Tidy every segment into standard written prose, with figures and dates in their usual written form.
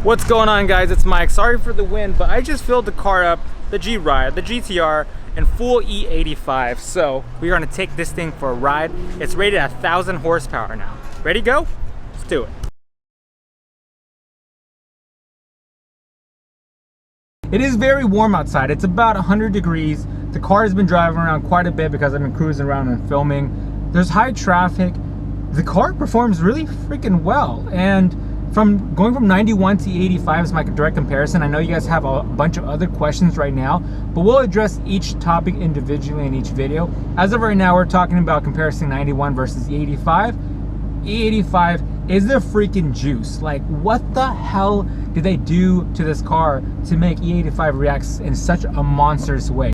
What's going on, guys? It's Mike. Sorry for the wind, but I just filled the car up, the G-Ride, the GTR, in full E85. So we're gonna take this thing for a ride. It's rated at 1,000 horsepower now. Ready to go? Let's do it. It is very warm outside. It's about 100 degrees. The car has been driving around quite a bit because I've been cruising around and filming. There's high traffic. The car performs really freaking well. And from going from 91 to 85 is my direct comparison. I know you guys have a bunch of other questions right now, but we'll address each topic individually in each video. As of right now, we're talking about comparison 91 versus E85. E85 is the freaking juice. Like, what the hell did they do to this car to make E85 react in such a monstrous way?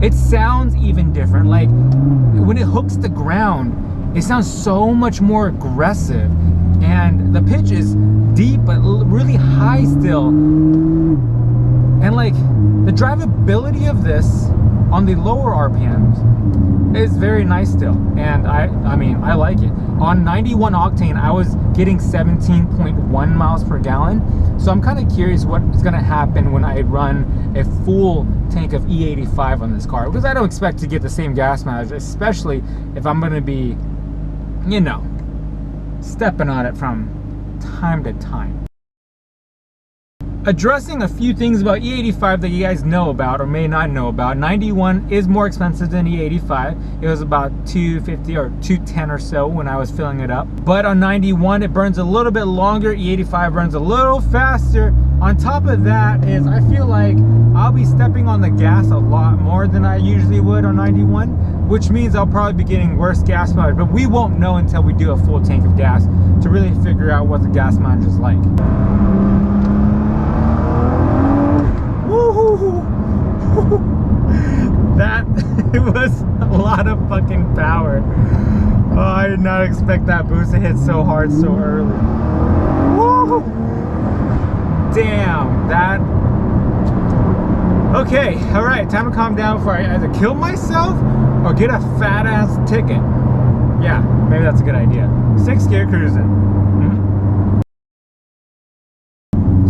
It sounds even different. Like, when it hooks the ground, it sounds so much more aggressive, and the pitch is deep but really high still. And like, the drivability of this on the lower RPMs is very nice still, and I mean, I like it. On 91 octane, I was getting 17.1 miles per gallon, so I'm kind of curious what is going to happen when I run a full tank of E85 on this car, because I don't expect to get the same gas mileage, especially if I'm going to be, you know, stepping on it from time to time. Addressing a few things about E85 that you guys know about or may not know about. 91 is more expensive than E85. It was about $250 or $210 or so when I was filling it up. But on 91, it burns a little bit longer. E85 burns a little faster. On top of that is, I feel like I'll be stepping on the gas a lot more than I usually would on 91, which means I'll probably be getting worse gas mileage, but we won't know until we do a full tank of gas to really figure out what the gas mileage is like. That it was a lot of fucking power. Oh, I did not expect that boost to hit so hard so early. Woo! Damn, that. Okay, all right, time to calm down before I either kill myself or get a fat ass ticket. Yeah, maybe that's a good idea. 6th gear cruising.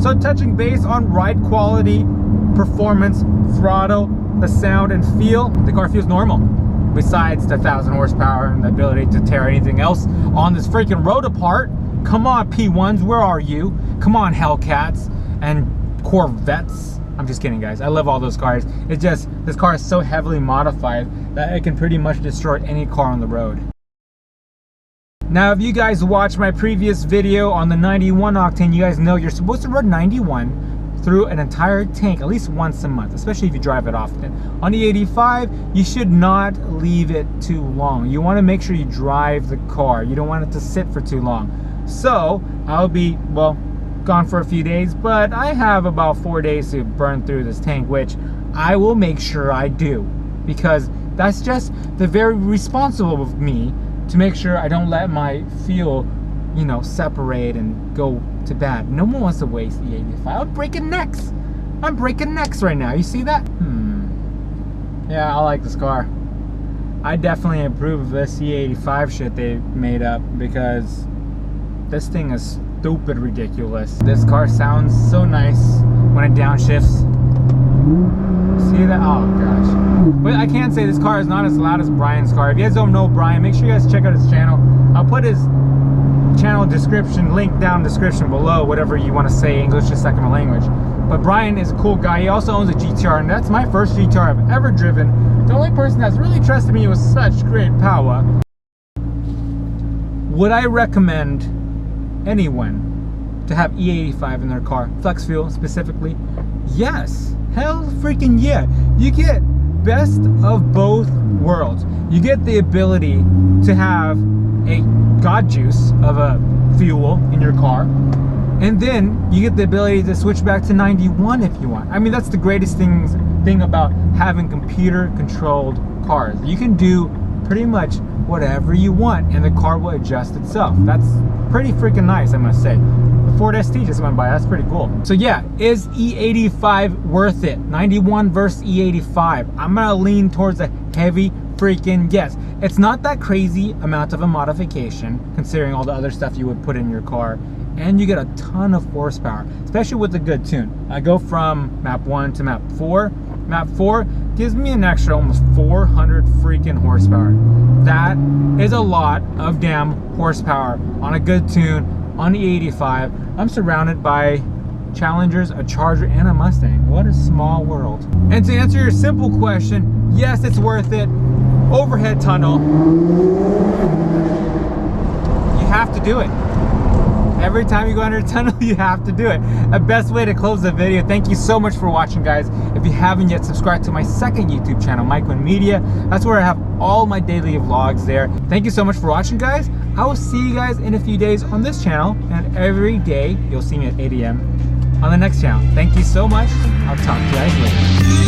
So touching base on ride quality, performance, throttle, the sound and feel, the car feels normal. Besides the 1,000 horsepower and the ability to tear anything else on this freaking road apart. Come on, P1s, where are you? Come on, Hellcats and Corvettes. I'm just kidding, guys. I love all those cars. It's just, this car is so heavily modified that it can pretty much destroy any car on the road. Now, if you guys watched my previous video on the 91 octane, you guys know you're supposed to run 91 through an entire tank at least once a month, especially if you drive it often. On the 85, you should not leave it too long. You want to make sure you drive the car. You don't want it to sit for too long. So I'll be, well, gone for a few days, but I have about 4 days to burn through this tank, which I will make sure I do, because that's just the very responsible of me to make sure I don't let my fuel, you know, separate and go to bad. No one wants to waste the E85. I'm breaking necks. I'm breaking necks right now. You see that? Yeah, I like this car. I definitely approve of this E85 shit they made up, because this thing is stupid ridiculous. This car sounds so nice when it downshifts. See that? Oh gosh. But I can't say this car is not as loud as Brian's car. If you guys don't know Brian, make sure you guys check out his channel. I'll put his channel description, link down description below, whatever you want to say, English is second language. But Brian is a cool guy. He also owns a GTR, and that's my first GTR I've ever driven. The only person that's really trusted me with such great power. Would I recommend anyone to have E85 in their car, flex fuel specifically? Yes, hell freaking yeah. You get best of both worlds. You get the ability to have a god juice of a fuel in your car, and then you get the ability to switch back to 91 if you want. I mean, that's the greatest thing about having computer controlled cars. You can do pretty much whatever you want and the car will adjust itself. That's pretty freaking nice, I must say. The Ford ST just went by. That's pretty cool. So yeah, is E85 worth it? 91 versus E85. I'm gonna lean towards a heavy freaking yes. It's not that crazy amount of a modification considering all the other stuff you would put in your car, and you get a ton of horsepower, especially with a good tune. I go from map 1 to map 4. Map 4 gives me an extra almost 400 freaking horsepower. That is a lot of damn horsepower on a good tune on the E85. I'm surrounded by Challengers, a Charger, and a Mustang. What a small world. And to answer your simple question, yes, it's worth it. Overhead tunnel. You have to do it. Every time you go under a tunnel, you have to do it. The best way to close the video. Thank you so much for watching, guys. If you haven't yet, subscribe to my second YouTube channel, Mike Wynn Media. That's where I have all my daily vlogs there. Thank you so much for watching, guys. I will see you guys in a few days on this channel, and every day you'll see me at 8 AM on the next channel. Thank you so much. I'll talk to you guys later.